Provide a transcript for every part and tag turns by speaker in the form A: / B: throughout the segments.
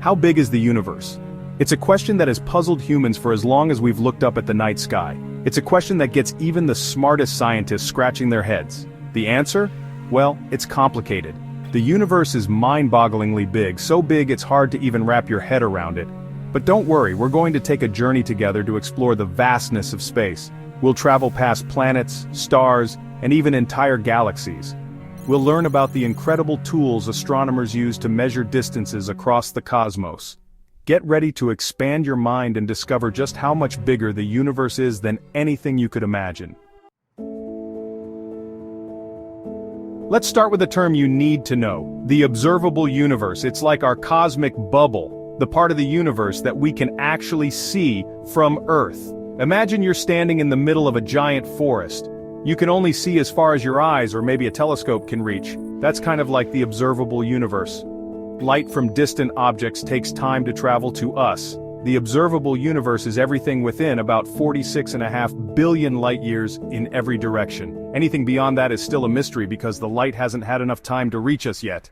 A: How big is the universe? It's a question that has puzzled humans for as long as we've looked up at the night sky. It's a question that gets even the smartest scientists scratching their heads. The answer? Well, it's complicated. The universe is mind-bogglingly big, so big it's hard to even wrap your head around it. But don't worry, we're going to take a journey together to explore the vastness of space. We'll travel past planets, stars, and even entire galaxies. We'll learn about the incredible tools astronomers use to measure distances across the cosmos. Get ready to expand your mind and discover just how much bigger the universe is than anything you could imagine. Let's start with a term you need to know: the observable universe. It's like our cosmic bubble, the part of the universe that we can actually see from Earth. Imagine you're standing in the middle of a giant forest. You can only see as far as your eyes or maybe a telescope can reach. That's kind of like the observable universe. Light from distant objects takes time to travel to us. The observable universe is everything within about 46.5 billion light-years in every direction. Anything beyond that is still a mystery because the light hasn't had enough time to reach us yet.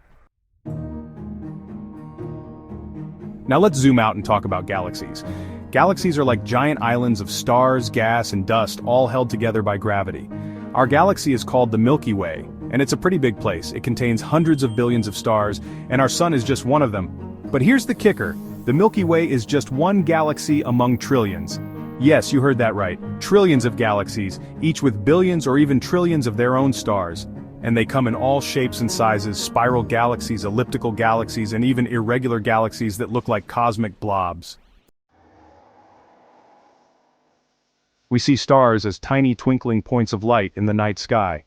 A: Now let's zoom out and talk about galaxies. Galaxies are like giant islands of stars, gas, and dust, all held together by gravity. Our galaxy is called the Milky Way, and it's a pretty big place. It contains hundreds of billions of stars, and our sun is just one of them. But here's the kicker: the Milky Way is just one galaxy among trillions. Yes, you heard that right. Trillions of galaxies, each with billions or even trillions of their own stars. And they come in all shapes and sizes: spiral galaxies, elliptical galaxies, and even irregular galaxies that look like cosmic blobs. We see stars as tiny twinkling points of light in the night sky.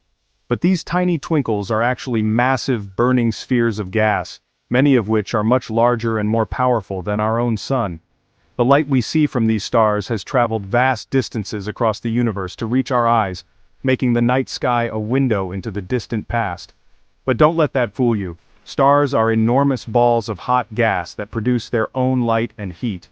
A: But these tiny twinkles are actually massive burning spheres of gas, many of which are much larger and more powerful than our own sun. The light we see from these stars has traveled vast distances across the universe to reach our eyes, making the night sky a window into the distant past. But don't let that fool you. Stars are enormous balls of hot gas that produce their own light and heat.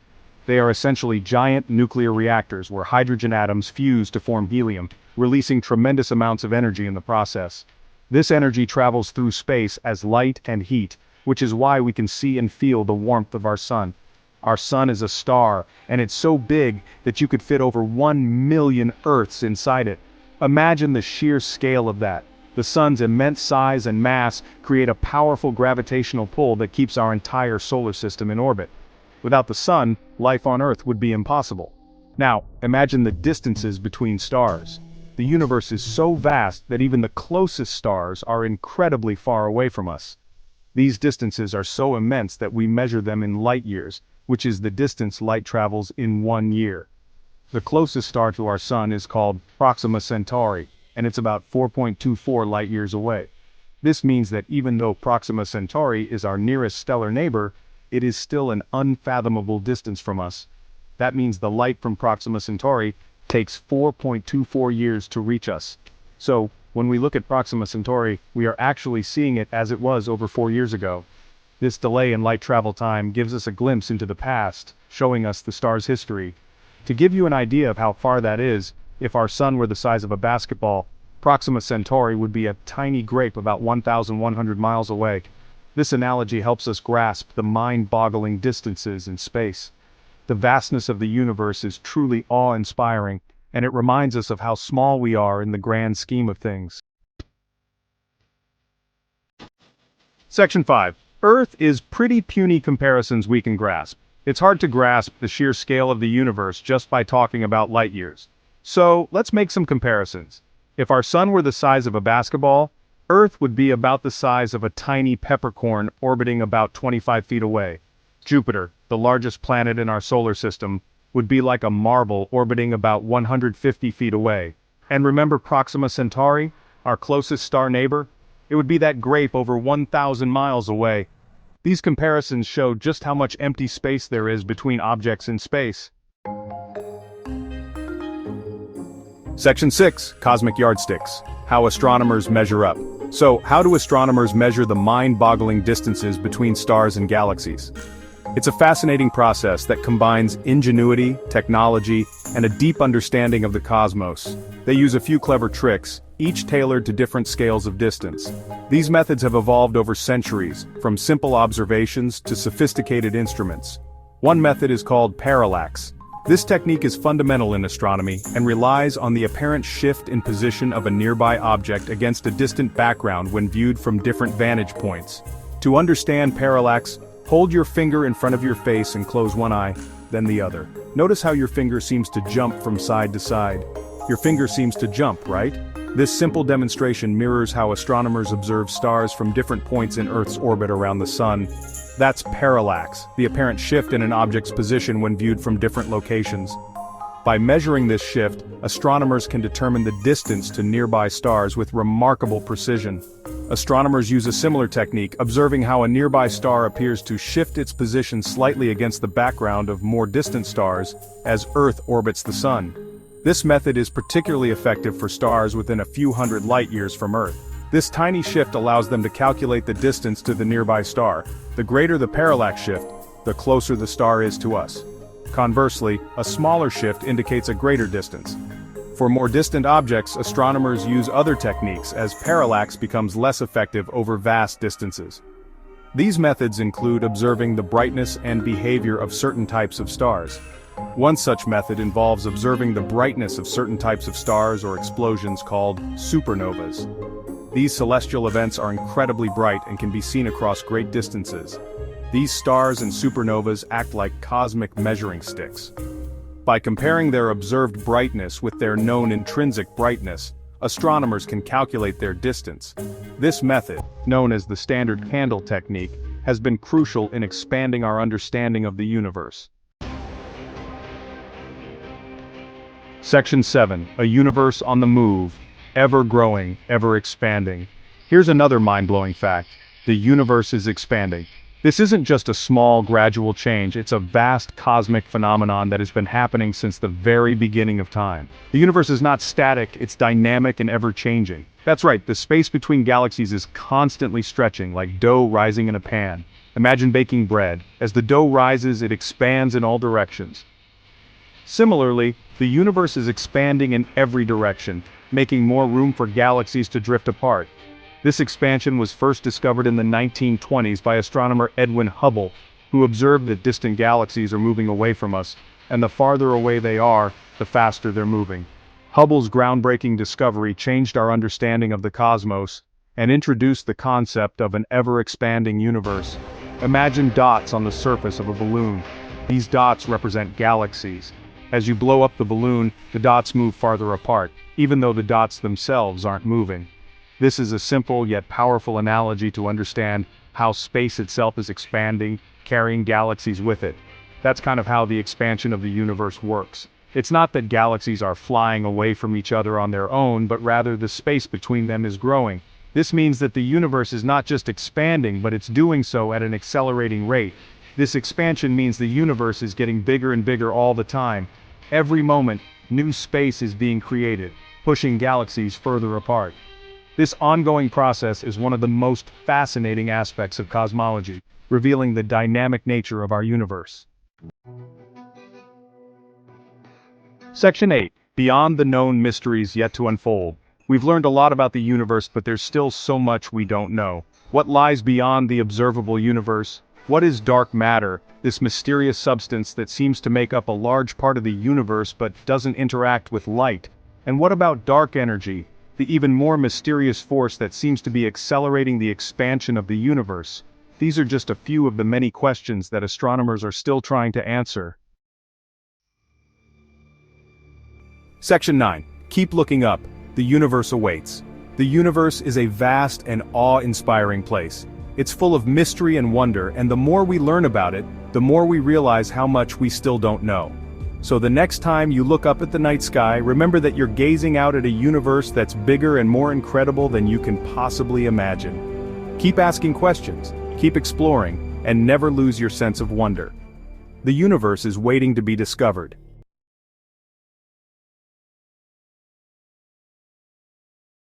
A: They are essentially giant nuclear reactors where hydrogen atoms fuse to form helium, releasing tremendous amounts of energy in the process. This energy travels through space as light and heat, which is why we can see and feel the warmth of our sun. Our sun is a star, and it's so big that you could fit over 1 million Earths inside it. Imagine the sheer scale of that. The sun's immense size and mass create a powerful gravitational pull that keeps our entire solar system in orbit. Without the sun, life on Earth would be impossible. Now, imagine the distances between stars. The universe is so vast that even the closest stars are incredibly far away from us. These distances are so immense that we measure them in light years, which is the distance light travels in 1 year. The closest star to our sun is called Proxima Centauri, and it's about 4.24 light years away. This means that even though Proxima Centauri is our nearest stellar neighbor, it is still an unfathomable distance from us. That means the light from Proxima Centauri takes 4.24 years to reach us. So, when we look at Proxima Centauri, we are actually seeing it as it was over 4 years ago. This delay in light travel time gives us a glimpse into the past, showing us the star's history. To give you an idea of how far that is, if our sun were the size of a basketball, Proxima Centauri would be a tiny grape about 1,100 miles away. This analogy helps us grasp the mind-boggling distances in space. The vastness of the universe is truly awe-inspiring, and it reminds us of how small we are in the grand scheme of things. Section 5. Earth is pretty puny comparisons we can grasp. It's hard to grasp the sheer scale of the universe just by talking about light years. So, let's make some comparisons. If our sun were the size of a basketball, Earth would be about the size of a tiny peppercorn orbiting about 25 feet away. Jupiter, the largest planet in our solar system, would be like a marble orbiting about 150 feet away. And remember Proxima Centauri, our closest star neighbor? It would be that grape over 1,000 miles away. These comparisons show just how much empty space there is between objects in space. Section 6. Cosmic Yardsticks. How astronomers measure up. So, how do astronomers measure the mind-boggling distances between stars and galaxies? It's a fascinating process that combines ingenuity, technology, and a deep understanding of the cosmos. They use a few clever tricks, each tailored to different scales of distance. These methods have evolved over centuries, from simple observations to sophisticated instruments. One method is called parallax. This technique is fundamental in astronomy and relies on the apparent shift in position of a nearby object against a distant background when viewed from different vantage points. To understand parallax, hold your finger in front of your face and close one eye, then the other. Notice how your finger seems to jump from side to side. Your finger seems to jump, right? This simple demonstration mirrors how astronomers observe stars from different points in Earth's orbit around the Sun. That's parallax, the apparent shift in an object's position when viewed from different locations. By measuring this shift, astronomers can determine the distance to nearby stars with remarkable precision. Astronomers use a similar technique, observing how a nearby star appears to shift its position slightly against the background of more distant stars as Earth orbits the Sun. This method is particularly effective for stars within a few hundred light-years from Earth. This tiny shift allows them to calculate the distance to the nearby star. The greater the parallax shift, the closer the star is to us. Conversely, a smaller shift indicates a greater distance. For more distant objects, astronomers use other techniques as parallax becomes less effective over vast distances. These methods include observing the brightness and behavior of certain types of stars. One such method involves observing the brightness of certain types of stars or explosions called supernovas. These celestial events are incredibly bright and can be seen across great distances. These stars and supernovas act like cosmic measuring sticks. By comparing their observed brightness with their known intrinsic brightness, astronomers can calculate their distance. This method, known as the standard candle technique, has been crucial in expanding our understanding of the universe. Section 7. A universe on the move, ever growing, ever expanding. Here's another mind-blowing fact. The universe is expanding. This isn't just a small, gradual change, it's a vast cosmic phenomenon that has been happening since the very beginning of time. The universe is not static, it's dynamic and ever-changing. That's right, the space between galaxies is constantly stretching, like dough rising in a pan. Imagine baking bread. As the dough rises, it expands in all directions. Similarly, the universe is expanding in every direction, making more room for galaxies to drift apart. This expansion was first discovered in the 1920s by astronomer Edwin Hubble, who observed that distant galaxies are moving away from us, and the farther away they are, the faster they're moving. Hubble's groundbreaking discovery changed our understanding of the cosmos, and introduced the concept of an ever-expanding universe. Imagine dots on the surface of a balloon. These dots represent galaxies. As you blow up the balloon, the dots move farther apart, even though the dots themselves aren't moving. This is a simple yet powerful analogy to understand how space itself is expanding, carrying galaxies with it. That's kind of how the expansion of the universe works. It's not that galaxies are flying away from each other on their own, but rather the space between them is growing. This means that the universe is not just expanding, but it's doing so at an accelerating rate. This expansion means the universe is getting bigger and bigger all the time. Every moment, new space is being created, pushing galaxies further apart. This ongoing process is one of the most fascinating aspects of cosmology, revealing the dynamic nature of our universe. Section 8. Beyond the known mysteries yet to unfold. We've learned a lot about the universe, but there's still so much we don't know. What lies beyond the observable universe? What is dark matter, this mysterious substance that seems to make up a large part of the universe but doesn't interact with light? And what about dark energy, the even more mysterious force that seems to be accelerating the expansion of the universe? These are just a few of the many questions that astronomers are still trying to answer. Section 9. Keep looking up. The universe awaits. The universe is a vast and awe-inspiring place. It's full of mystery and wonder, and the more we learn about it, the more we realize how much we still don't know. So the next time you look up at the night sky, remember that you're gazing out at a universe that's bigger and more incredible than you can possibly imagine. Keep asking questions, keep exploring, and never lose your sense of wonder. The universe is waiting to be discovered.